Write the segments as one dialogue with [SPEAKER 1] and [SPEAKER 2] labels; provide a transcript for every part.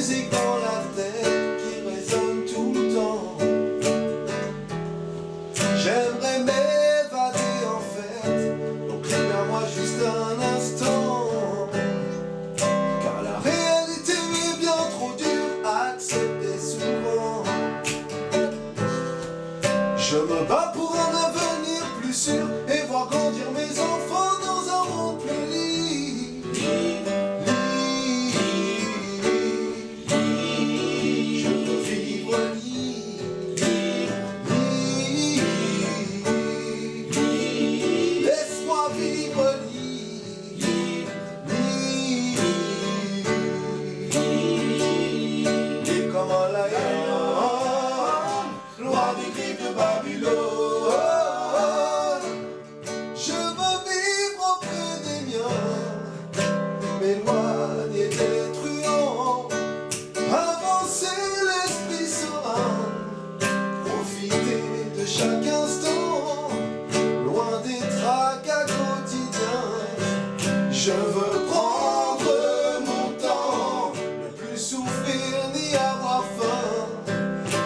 [SPEAKER 1] musique dans la tête qui résonne tout le temps. J'aimerais m'évader en fait, donc libère-moi juste un instant. Car la réalité est bien trop dure à accepter souvent. Je me bats pour un avenir plus sûr et voir grandir mes enfants dans un monde plus libre. Je veux vivre libre. Laisse-moi vivre libre. Libre comme un lion, loin des griffes de Babylone. Je veux vivre auprès des miens, m'éloigner des truands, avancer l'esprit serein, profiter de chaque instant, loin des tracas quotidiens. Je veux prendre mon temps, ne plus souffrir ni avoir faim,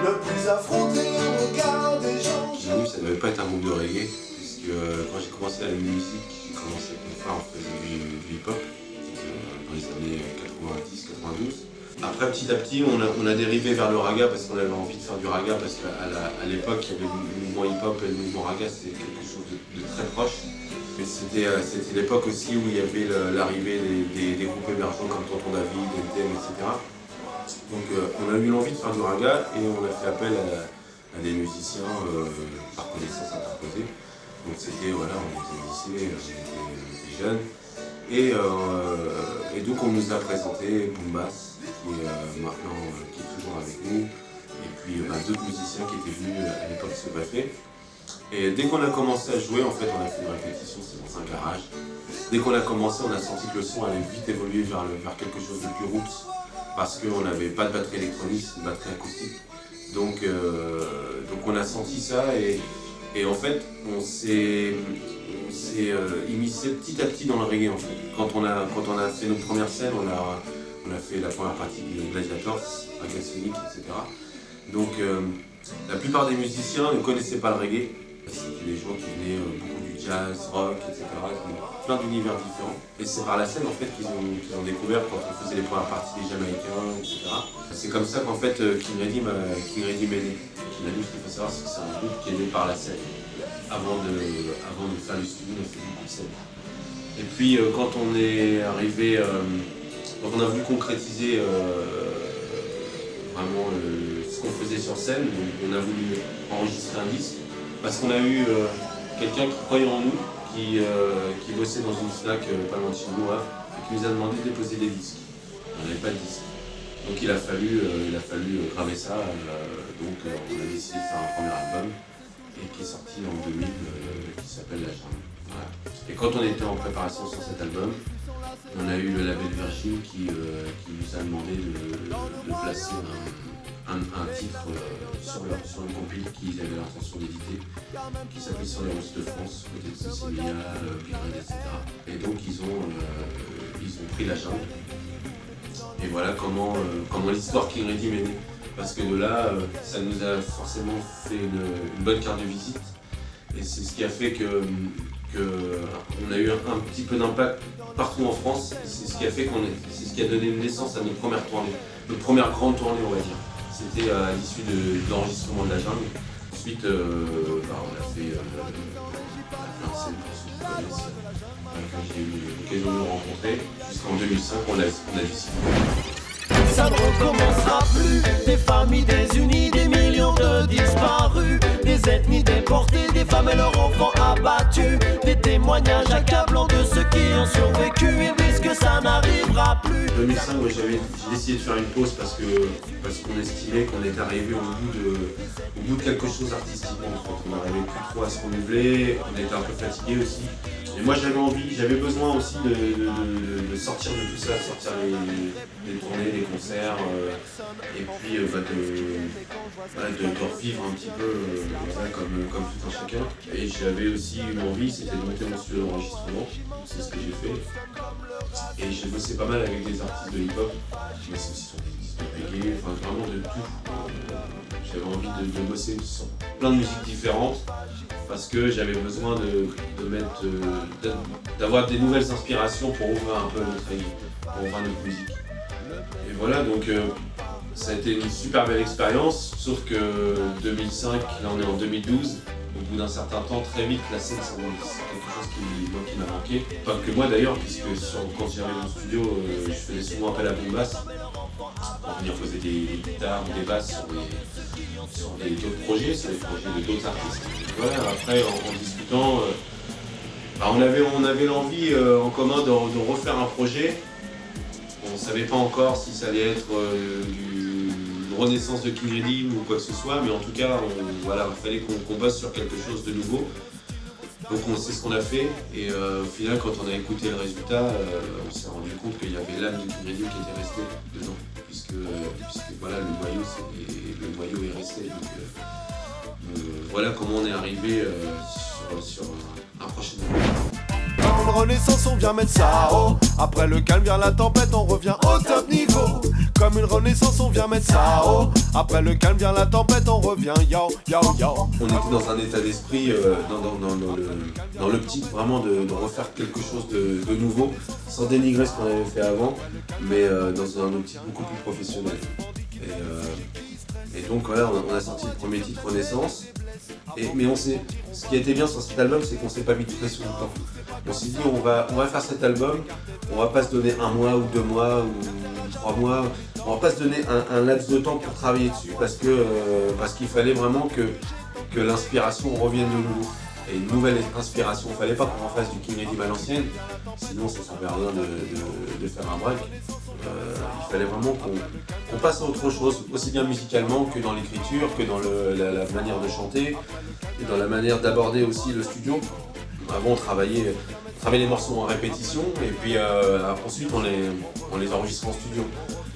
[SPEAKER 1] ne plus affronter le regard des gens.
[SPEAKER 2] J'avoue que ça ne devait pas être un groupe de reggae, puisque quand j'ai commencé à la musique, j'ai commencé avec mon frère, on faisait du hip-hop dans les années 90-92. Après, petit à petit, on a dérivé vers le raga parce qu'on avait envie de faire du raga, parce qu'à l'époque, il y avait le mouvement hip-hop et le mouvement raga, c'était quelque chose de très proche. Et c'était l'époque aussi où il y avait l'arrivée des groupes émergents comme Tonton David, NTM, etc. Donc on a eu l'envie de faire du raga et on a fait appel à des musiciens par connaissance interposée. Donc c'était, voilà, on était au lycée, on était jeunes. Et donc on nous a présenté Boombass, qui est maintenant qui est toujours avec nous. Et puis d'autres musiciens qui étaient venus à l'époque se greffer. Et dès qu'on a commencé à jouer, en fait, on a fait une répétition, c'est dans un garage. Dès qu'on a commencé, on a senti que le son allait vite évoluer vers quelque chose de plus roots, parce qu'on n'avait pas de batterie électronique, c'est une batterie acoustique. Donc on a senti ça et en fait, on s'est immiscé petit à petit dans le reggae. En fait. Quand on a fait nos premières scènes, on a fait la première partie des Gladiators, Ragasonic, etc. Donc la plupart des musiciens ne connaissaient pas le reggae. C'était des gens qui venaient beaucoup du jazz, rock, etc. Plein d'univers différents. Et c'est par la scène en fait qu'ils ont découvert quand on faisait les premières parties des Jamaïcains, etc. C'est comme ça qu'en fait King Redim est né. King Redim, ce qu'il faut savoir, c'est que c'est un groupe qui est né par la scène. Avant de faire le studio, on a fait beaucoup de scènes. Et puis quand on est arrivé, quand on a voulu concrétiser vraiment ce qu'on faisait sur scène, donc on a voulu enregistrer un disque. Parce qu'on a eu quelqu'un qui croyait en nous, qui bossait dans une Fnac pas loin de chez nous, et qui nous a demandé de déposer des disques. On n'avait pas de disques. Donc il a fallu graver ça. Donc on a décidé de faire un premier album, et qui est sorti en 2000, qui s'appelle La Jungle. Voilà. Et quand on était en préparation sur cet album, on a eu le label Virgin qui nous a demandé de placer un titre sur le compil qu'ils avaient l'intention d'éditer, qui s'appelait Sur les routes de France, côté de Cécilia, Pirate, etc. Et donc ils ont pris La Jungle. Et voilà comment l'histoire King Redim est née. Parce que de là, ça nous a forcément fait une bonne carte de visite. Et c'est ce qui a fait qu'on a eu un petit peu d'impact partout en France. C'est ce qui a fait c'est ce qui a donné naissance à notre première tournée, notre première grande tournée, on va dire. C'était à l'issue de l'enregistrement de La Jungle. Ensuite, on a fait plein de scènes pour ceux qui connaissent. Quand j'ai eu l'occasion de le rencontrer, jusqu'en 2005, on a décidé.
[SPEAKER 1] Ça ne recommencera plus. Des familles désunies, des millions de disparus, des ethnies déportées, des femmes et leurs enfants abattus, des témoignages accablants de ceux qui ont survécu. Ils disent que ça n'arrivera plus.
[SPEAKER 2] En 2005, moi, j'ai décidé de faire une pause parce qu'on estimait qu'on était arrivé au bout de quelque chose artistiquement. En fait. On n'arrivait plus trop à se renouveler, on était un peu fatigué aussi. Et moi j'avais besoin aussi de sortir de tout ça, de sortir les tournées, les concerts, et puis de revivre un petit peu comme tout un chacun. Et j'avais aussi une envie, c'était de monter mon studio d'enregistrement, c'est ce que j'ai fait. Et j'ai bossé pas mal avec des artistes de hip-hop, j'ai bossé aussi sur des disques. reggae, enfin vraiment de tout. J'avais envie de bosser sur plein de musiques différentes parce que j'avais besoin d'avoir des nouvelles inspirations pour ouvrir un peu notre reggae, pour ouvrir notre musique. Et voilà, donc ça a été une super belle expérience, sauf que 2005, là on est en 2012. Au bout d'un certain temps, très vite, la scène, c'est quelque chose qui m'a manqué. Pas que moi d'ailleurs, puisque quand j'arrivais dans le studio, je faisais souvent appel à Boom Bass pour venir poser des guitares ou des basses sur d'autres projets, sur les projets d'autres artistes. Voilà, après, en discutant, on avait l'envie en commun de refaire un projet. On ne savait pas encore si ça allait être une renaissance de King Redeem ou quoi que ce soit, mais en tout cas, il fallait qu'on bosse sur quelque chose de nouveau. Donc c'est ce qu'on a fait, et au final, quand on a écouté le résultat, on s'est rendu compte qu'il y avait l'âme de King Redeem qui était restée dedans, puisque voilà, le noyau est resté. Donc voilà comment on est arrivé sur un prochain album.
[SPEAKER 1] Comme une renaissance, on vient mettre ça haut. Après le calme vient la tempête, on revient au top niveau. Comme une renaissance, on vient mettre ça haut. Après le calme vient la tempête, on revient yo, yo, yo.
[SPEAKER 2] On était dans un état d'esprit, dans l'optique vraiment de refaire quelque chose de nouveau, sans dénigrer ce qu'on avait fait avant, mais dans un optique beaucoup plus professionnel. Et donc voilà, on a sorti le premier titre, Renaissance. Mais ce qui a été bien sur cet album, c'est qu'on s'est pas mis de pression tout le temps. On s'est dit, on va faire cet album, on va pas se donner 1 mois ou 2 mois ou 3 mois, on va pas se donner un laps de temps pour travailler dessus parce qu'il fallait vraiment que l'inspiration revienne de nouveau. Et une nouvelle inspiration, il fallait pas qu'on refasse du King Redeem à l'ancienne, sinon ça ne servait à rien de faire un break. Il fallait vraiment qu'on passe à autre chose, aussi bien musicalement que dans l'écriture, que dans la manière de chanter, et dans la manière d'aborder aussi le studio. Avant on travaillait les morceaux en répétition, et puis ensuite on les enregistrait en studio.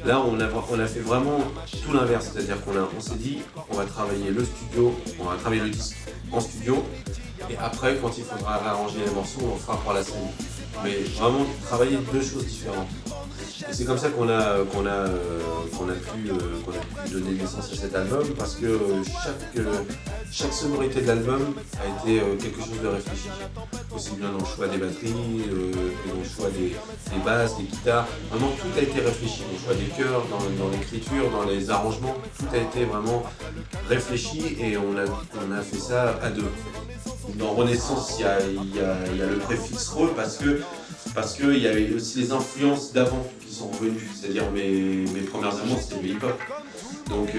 [SPEAKER 2] Là on a fait vraiment tout l'inverse, c'est-à-dire qu'on s'est dit on va travailler le studio, on va travailler le disque en studio, et après quand il faudra réarranger les morceaux, on le fera pour la scène. Mais vraiment travailler 2 choses différentes. Et c'est comme ça qu'on a pu donner naissance à cet album, parce que chaque sonorité de l'album a été quelque chose de réfléchi. Aussi bien dans le choix des batteries, que dans le choix des basses, des guitares. Vraiment tout a été réfléchi, dans le choix des chœurs, dans l'écriture, dans les arrangements. Tout a été vraiment réfléchi et on a fait ça à 2. Dans Renaissance, il y a le préfixe re parce qu'il y avait aussi les influences d'avant qui sont revenues, c'est-à-dire mes premières amours c'était le hip-hop. Donc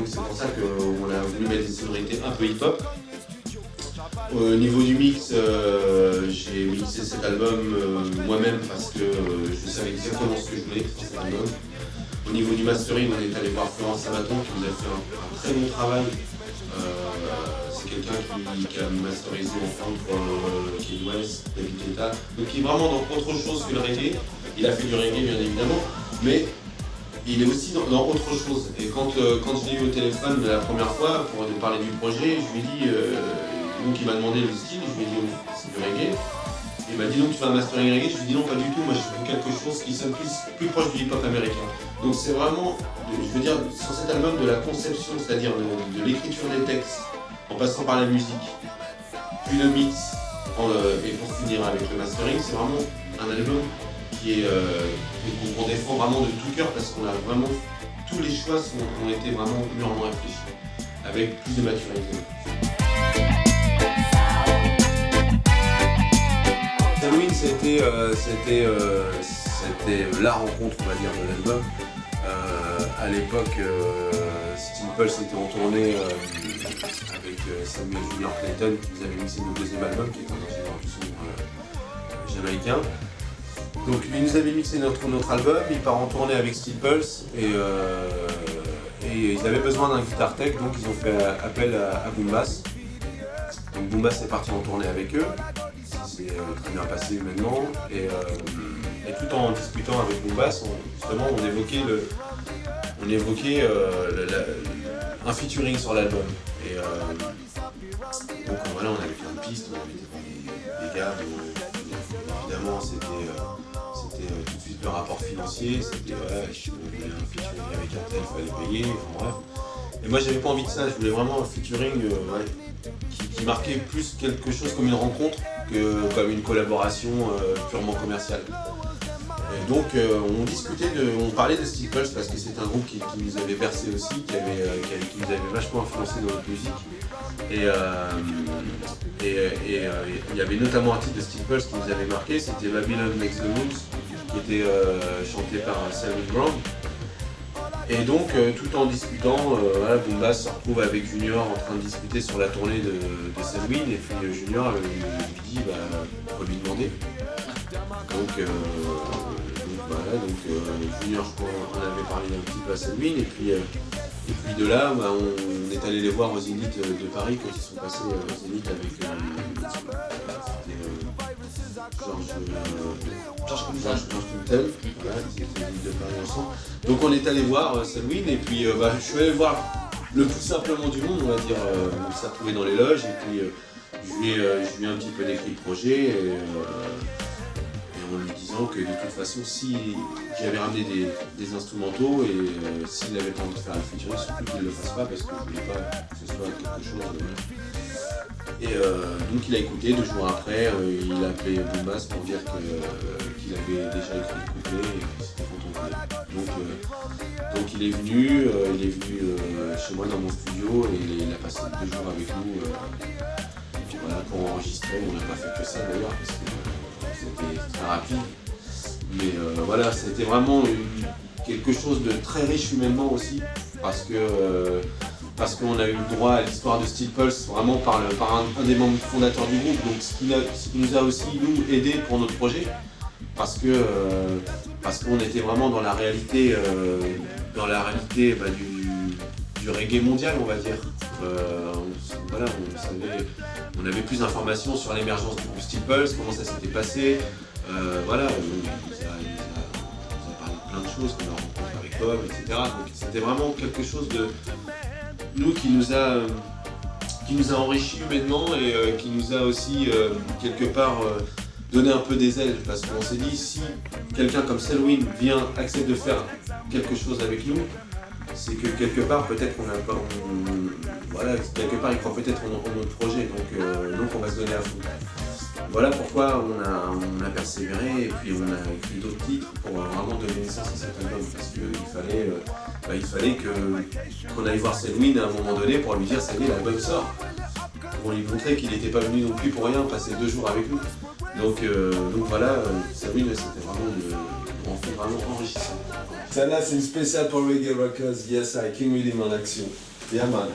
[SPEAKER 2] c'est pour ça qu'on a voulu mettre des sonorités un peu hip-hop. Au niveau du mix, j'ai mixé cet album moi-même parce que je savais exactement ce que je voulais sur cet album. Au niveau du mastering, on est allé voir Florence Sabaton qui nous a fait un très bon travail. C'est quelqu'un qui a masterisé en entre Kanye West, David Guetta, donc qui est vraiment dans autre chose que le reggae. Il a fait du reggae bien évidemment, mais il est aussi dans autre chose. Et quand je l'ai eu au téléphone la première fois pour lui parler du projet, je lui ai dit, donc il m'a demandé le style, je lui ai dit c'est du reggae. Il m'a dit donc tu fais un mastering reggae, je lui ai dit non pas du tout, moi je fais quelque chose qui sonne plus proche du hip-hop américain. Donc c'est vraiment, je veux dire, sur cet album de la conception, c'est-à-dire de l'écriture des textes, en passant par la musique, puis le mix, et pour finir avec le mastering, c'est vraiment un album qu'on défend vraiment de tout cœur parce qu'on a vraiment, tous les choix ont été vraiment mûrement réfléchis, avec plus de maturité. Halloween, c'était la rencontre, on va dire, de l'album. À l'époque, Steel Pulse était en tournée avec Samuel Junior Clayton qui nous avait mixé notre 2e album, qui est un ingénieur du son jamaïcain. Donc lui nous avait mixé notre album, il part en tournée avec Steel Pulse et ils avaient besoin d'un guitar tech, donc ils ont fait appel à Boom Bass. Donc Boom Bass est parti en tournée avec eux, c'est très bien passé humainement, et tout en discutant avec Boom Bass, on évoquait un featuring sur l'album. Et donc voilà, on avait fait une piste, on avait des gars, évidemment c'était tout de suite le rapport financier, c'était voilà, si on voulait un featuring avec un tel, il fallait payer, enfin bref. Et moi j'avais pas envie de ça, je voulais vraiment un featuring ouais, qui marquait plus quelque chose comme une rencontre que comme une collaboration purement commerciale. Et donc on parlait de Steel Pulse parce que c'est un groupe qui nous avait bercé aussi, qui nous avait vachement influencé dans notre musique. Et il y avait notamment un titre de Steel Pulse qui nous avait marqué, c'était Babylon Makes the Rules, qui était chanté par Simon Brown. Et donc tout en discutant, voilà, Boom Bass se retrouve avec Junior en train de discuter sur la tournée de Selwyn, et puis Junior lui dit faut lui demander. Donc Junior, je crois, on avait parlé un petit peu à Selwyn, et puis de là, on est allé les voir au Zénith de Paris quand ils sont passés au Zénith avec Georges Clinton, voilà, ils étaient au Zénith de Paris ensemble. Donc on est allé voir Selwyn, et puis je suis allé voir le plus simplement du monde, on va dire, on s'est retrouvé dans les loges, et puis je lui ai un petit peu décrit le projet, et en lui disant que de toute façon, si j'avais ramené des instrumentaux, et s'il n'avait pas envie de faire le featuring, surtout qu'il ne le fasse pas, parce que je ne voulais pas que ce soit quelque chose. Et donc il a écouté, 2 jours après, il a appelé Boom Bass pour dire qu'il avait déjà écrit le couplet et qu'il s'était contenté. Donc il est venu chez moi dans mon studio, et il a passé 2 jours avec nous voilà, pour enregistrer. On n'a pas fait que ça d'ailleurs, parce que c'était très rapide, mais voilà, c'était vraiment quelque chose de très riche humainement aussi, parce qu'on a eu le droit à l'histoire de Steel Pulse vraiment par un des membres fondateurs du groupe, donc ce qui nous a aussi nous aidé pour notre projet, parce qu'on était vraiment dans la réalité du reggae mondial, on va dire. Voilà, on avait plus d'informations sur l'émergence du groupe Steel Pulse, comment ça s'était passé. Voilà, il nous a parlé de plein de choses, qu'on a rencontré avec Bob, etc. Donc c'était vraiment quelque chose de nous qui nous a enrichi humainement, et qui nous a aussi quelque part donné un peu des ailes, parce qu'on s'est dit, si quelqu'un comme Selwyn accepte de faire quelque chose avec nous, c'est que quelque part peut-être qu'on a pas, voilà, quelque part il croit peut-être en notre projet, donc on va se donner à fond. Voilà pourquoi on a persévéré, et puis on a écrit d'autres titres pour vraiment donner naissance à cet album, parce qu'il fallait qu'on aille voir Selwyn à un moment donné pour lui dire ça y est, l'album sort, pour lui montrer qu'il n'était pas venu non plus pour rien passer 2 jours avec nous. Donc voilà, Selwyn, c'était vraiment enrichissant.
[SPEAKER 3] Celle-là, c'est une spéciale pour Reggae Records. Yes, King Rhythm en action. Yeah, man.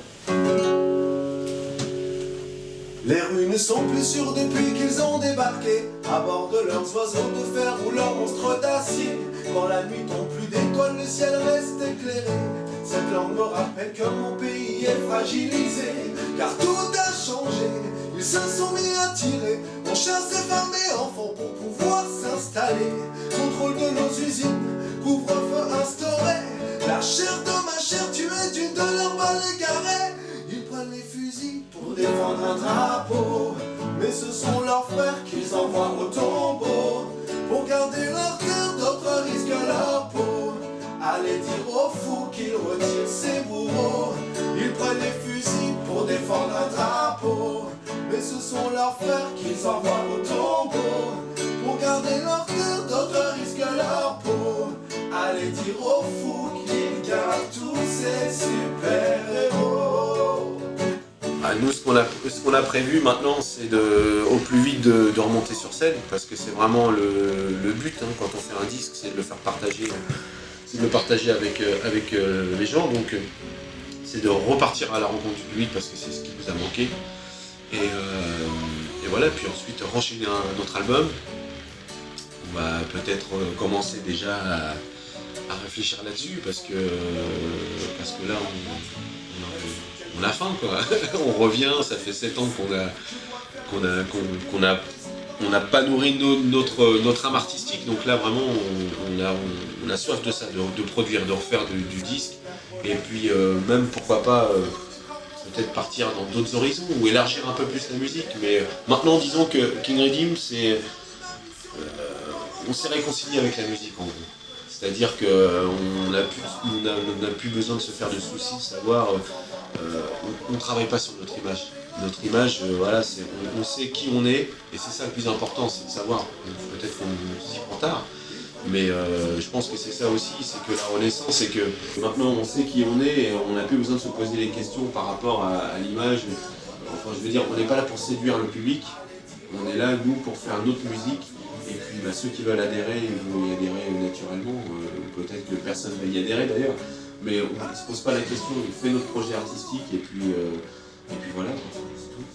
[SPEAKER 1] Les rues ne sont plus sûres depuis qu'ils ont débarqué à bord de leurs oiseaux de fer ou leurs monstres d'acier. Quand la nuit tombe, plus d'étoiles, le ciel reste éclairé. Cette langue me rappelle que mon pays est fragilisé, car tout a changé, ils se sont mis à tirer. On chasse les femmes et enfants pour pouvoir s'installer. Contrôle de nos usines, couvre-feu instauré. La chair de ma chair tuée d'une de leurs balles égarées. Ils prennent les fusils pour défendre un drapeau, mais ce sont leurs frères qu'ils envoient au tombeau. Pour garder leur terre, d'autres risquent leur peau. Allez dire aux fous qu'ils retirent ses bourreaux. Ils prennent les fusils pour défendre un drapeau, mais ce sont leurs frères qu'ils envoient au tombeau. Pour garder leur terre, d'autres risquent leur peau. Allez dire aux fous qu'ils gardent tous ces super-héros.
[SPEAKER 2] Nous, ce qu'on a prévu maintenant, c'est au plus vite de remonter sur scène, parce que c'est vraiment le but, hein, quand on fait un disque, c'est de le faire partager, avec les gens. Donc c'est de repartir à la rencontre du public, parce que c'est ce qui nous a manqué. Et voilà, puis ensuite enchaîner un autre album. On va peut-être commencer déjà à réfléchir là-dessus, parce que là on a faim, quoi. On revient, ça fait 7 ans qu'on n'a pas nourri notre âme artistique, donc là vraiment on a soif de ça, de produire, de refaire du disque, et puis même pourquoi pas peut-être partir dans d'autres horizons ou élargir un peu plus la musique. Mais maintenant disons que King Rhythm, on s'est réconcilié avec la musique en gros. C'est-à-dire qu'on n'a plus besoin de se faire de soucis, de savoir, on ne travaille pas sur notre image. Notre image, voilà, on sait qui on est, et c'est ça le plus important, c'est de savoir. Peut-être qu'on s'y prend tard, mais je pense que c'est ça aussi, c'est que la renaissance, c'est que maintenant on sait qui on est, et on n'a plus besoin de se poser les questions par rapport à l'image. Enfin, je veux dire, on n'est pas là pour séduire le public, on est là, nous, pour faire notre musique. Et puis ceux qui veulent adhérer, ils vont y adhérer naturellement. Peut-être que personne ne va y adhérer d'ailleurs. Mais on ne se pose pas la question, on fait notre projet artistique et puis voilà, c'est tout.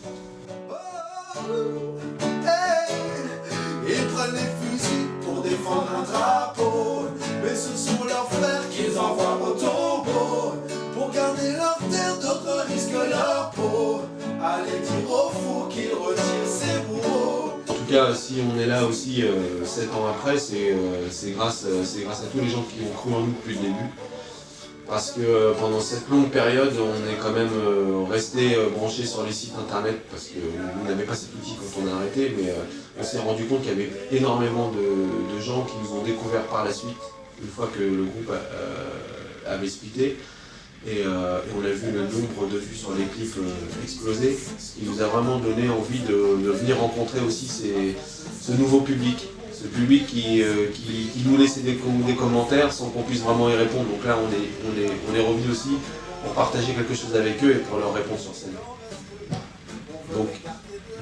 [SPEAKER 1] Ils prennent les fusils pour défendre un drapeau, mais ce sont leurs frères qu'ils envoient au tombeau. Pour garder leur terre, d'autres risquent leur peau. Allez dire aux fous qu'ils retirent ses bourreaux.
[SPEAKER 2] En tout cas, si on est là aussi 7 ans après, c'est grâce à tous les gens qui ont cru en nous depuis le début. Parce que pendant cette longue période, on est quand même resté branché sur les sites internet, parce qu'on n'avait pas cet outil quand on a arrêté, mais on s'est rendu compte qu'il y avait énormément de gens qui nous ont découvert par la suite, une fois que le groupe avait splitté. Et on a vu le nombre de vues sur les clips exploser, ce qui nous a vraiment donné envie de venir rencontrer aussi ce nouveau public. Ce public qui nous laissait des commentaires sans qu'on puisse vraiment y répondre. Donc là, on est revenu aussi pour partager quelque chose avec eux et pour leur répondre sur scène. Donc,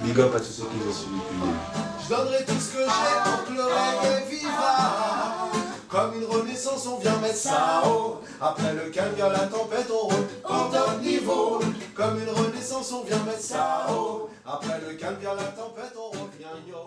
[SPEAKER 2] big up à tous ceux qui nous ont suivis depuis le début.
[SPEAKER 1] Je donnerai tout ce que j'ai pour que le reggae vivra. Comme une renaissance, on vient mettre ça haut. Après le calme vient la tempête, on au top niveau. Comme une renaissance, on vient mettre ça haut. Après le calme vient la tempête, on revient yo.